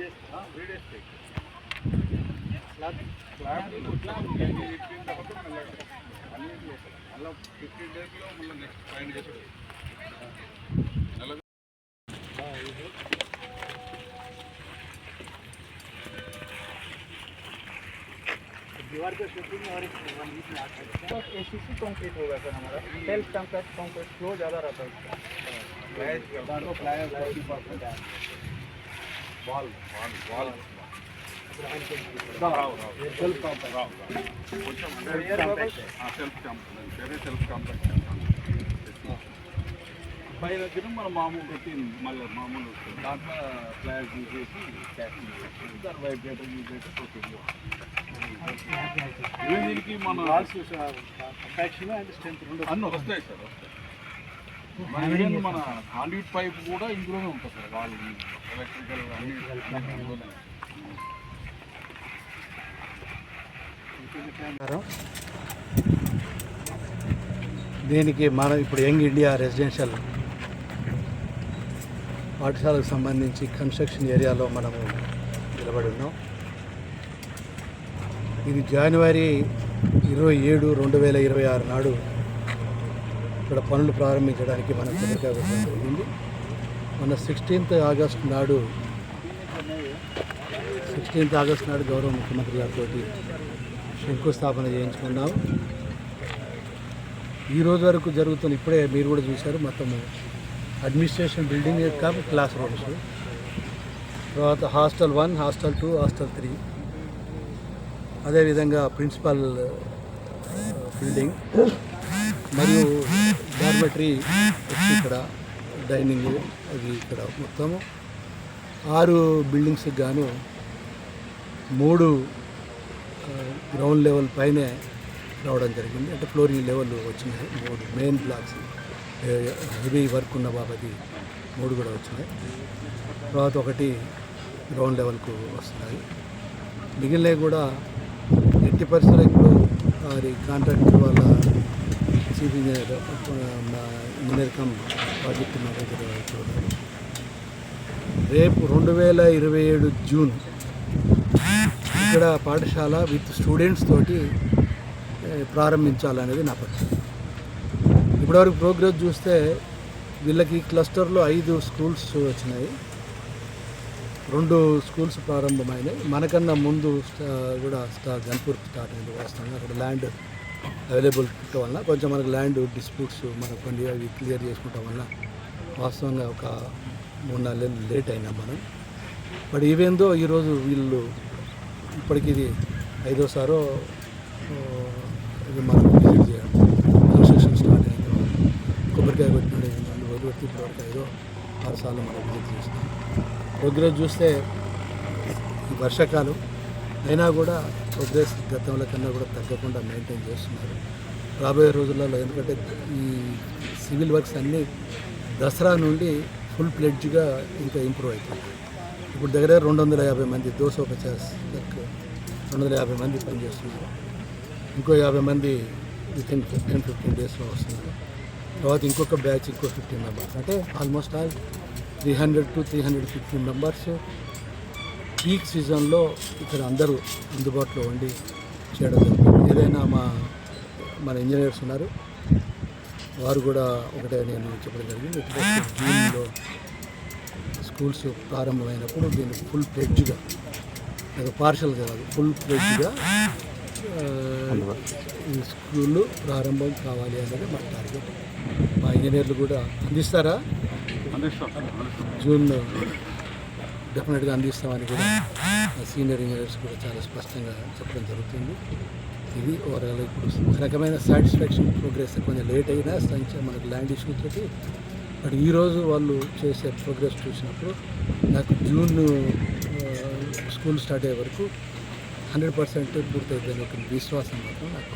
15 డేస్లో మళ్ళీ next fine చేసాడు. दीवार पे शूटिंग और 1 वीक में आता है। बस एसीसी कंक्रीट होगा सर हमारा। सेल्फ कंक्रीट फ्लो ज़्यादा रहता है इसका। फ्लैश तो फ्लाई 40% है। बॉल सेल्फ कंक्रीट కొంచెం సెల్ఫ్ కాంపాక్ట్ పై దగ్గర మనం మామూలు పెట్టి మళ్ళీ మామూలు వస్తుంది. దాంట్లో ఫ్లాష్ యూజ్ చేసి దాని వైట్ డేటా యూజ్ చేసి ప్రొసీడ్. దీనికి మన అఫెక్షన్ అండ్ స్ట్రెంత్ రెండు అన్నీ వస్తాయి సార్, వస్తాయి. మన కాండ్యూట్ పైప్ కూడా ఇందులోనే ఉంటుంది సార్. వాళ్ళు ఎలక్ట్రికల్ అన్ని ఇందులోనే. దీనికి మనం ఇప్పుడు యంగ్ ఇండియా రెసిడెన్షియల్ పాఠశాలకు సంబంధించి కన్స్ట్రక్షన్ ఏరియాలో మనము నిలబడి ఉన్నాం. ఇది జనవరి 27, 2026 నాడు ఇక్కడ పనులు ప్రారంభించడానికి మనం కొనసాగడం జరిగింది. మన 16th ఆగస్టు నాడు గౌరవ ముఖ్యమంత్రి గారితో శంకుస్థాపన చేయించుకున్నాం. ఈ రోజు వరకు జరుగుతున్న, ఇప్పుడే మీరు కూడా చూశారు, మొత్తము అడ్మినిస్ట్రేషన్ బిల్డింగ్ కాదు, క్లాస్ రూమ్స్, తర్వాత హాస్టల్ 1, హాస్టల్ 2, హాస్టల్ 3, అదేవిధంగా ప్రిన్సిపల్ బిల్డింగ్ మరియు డార్మెటరీ వచ్చి ఇక్కడ డైనింగ్, అది ఇక్కడ మొత్తము 6 బిల్డింగ్స్కి గాను 3 గ్రౌండ్ లెవెల్ పైనే రావడం జరిగింది. అంటే ఫ్లోరింగ్ లెవెల్ వచ్చినాయి. 3 మెయిన్ బ్లాక్స్ హెవీ వర్క్ ఉన్న బాబది 3 కూడా వచ్చినాయి. తర్వాత 1 గ్రౌండ్ లెవెల్కు వస్తున్నాయి. మిగిలినవి కూడా 80% ఇప్పుడు అది కాంట్రాక్టర్ వాళ్ళ chief engineer come project manager చూడాలి. రేపు 2027 జూన్ ఇక్కడ పాఠశాల విత్ స్టూడెంట్స్ తోటి ప్రారంభించాలనేది నా పద్ధతి. ఇప్పటివరకు ప్రోగ్రెస్ చూస్తే వీళ్ళకి క్లస్టర్లో 5 స్కూల్స్ వచ్చినాయి, 2 స్కూల్స్ ప్రారంభమైనాయి. మనకన్నా ముందు కూడా గన్పూర్ స్టార్ట్ అయింది. వాస్తవంగా అక్కడ ల్యాండ్ అవైలబుల్ వల్ల కొంచెం మనకు ల్యాండ్ డిస్ప్యూట్స్ మనకు కొన్ని అవి క్లియర్ చేసుకోవటం వల్ల వాస్తవంగా ఒక 3-4 నెలలు లేట్ అయినా మనం. బట్ ఈవెందో ఈరోజు వీళ్ళు ఇప్పటికి ఇది 5వసారో ఇది మనం విజిట్ చేయడం, కన్స్ట్రక్షన్ స్టార్ట్ అయింది. కొబ్బరికాయ పెట్టినాడు వదిలిపెట్టి ఇప్పటివరకు 5-6 సార్లు మనం విజిట్ చేస్తాం. ప్రోగ్రెస్ చూస్తే ఈ వర్షాకాలం అయినా కూడా ప్రోగ్రెస్ గతంలో కన్నా కూడా తగ్గకుండా మెయింటైన్ చేస్తున్నారు. రాబోయే రోజులలో ఎందుకంటే ఈ సివిల్ వర్క్స్ అన్నీ దసరా నుండి ఫుల్ ప్లెడ్జ్గా ఇంకా ఇంప్రూవ్ అవుతుంది. ఇప్పుడు దగ్గర 250 మంది 250 మంది పనిచేస్తున్నారు. ఇంకో 50 మంది వితిన్ 10-15 డేస్లో వస్తున్నారు. తర్వాత ఇంకొక బ్యాచ్ ఇంకో 15 మెంబర్స్, అంటే almost all 300 to 350 members peak సీజన్లో ఇక్కడ అందరూ అందుబాటులో ఉండి చేయడం జరుగుతుంది. ఏదైనా మన ఇంజనీర్స్ ఉన్నారు, వారు కూడా ఒకటే నేను చెప్పడం జరిగింది. జూన్లో స్కూల్స్ ప్రారంభమైనప్పుడు దీన్ని ఫుల్ ప్లెడ్జ్గా, పార్షల్గా కాదు, ఫుల్ ప్లెడ్జ్గా ఈ స్కూళ్ళు ప్రారంభం కావాలి అనేది మా టార్గెట్. మా ఇంజనీర్లు కూడా అందిస్తారా, జూన్ డెఫినెట్గా అందిస్తామని కూడా సీనియర్ ఇంజనీర్స్ కూడా చాలా స్పష్టంగా చెప్పడం జరుగుతుంది. ఇది ఓవరాల్ ఇప్పుడు ఒక రకమైన సాటిస్ఫాక్షన్. ప్రోగ్రెస్ కొంచెం లేట్ అయినా మనకు ల్యాండ్ ఇష్యూ తోటి, బట్ ఈరోజు వాళ్ళు చేసే ప్రోగ్రెస్ చూసినప్పుడు నాకు జూన్ స్కూల్ స్టార్ట్ అయ్యే వరకు 100% పూర్తయిపోయిన ఒక విశ్వాసం మాత్రం నాకు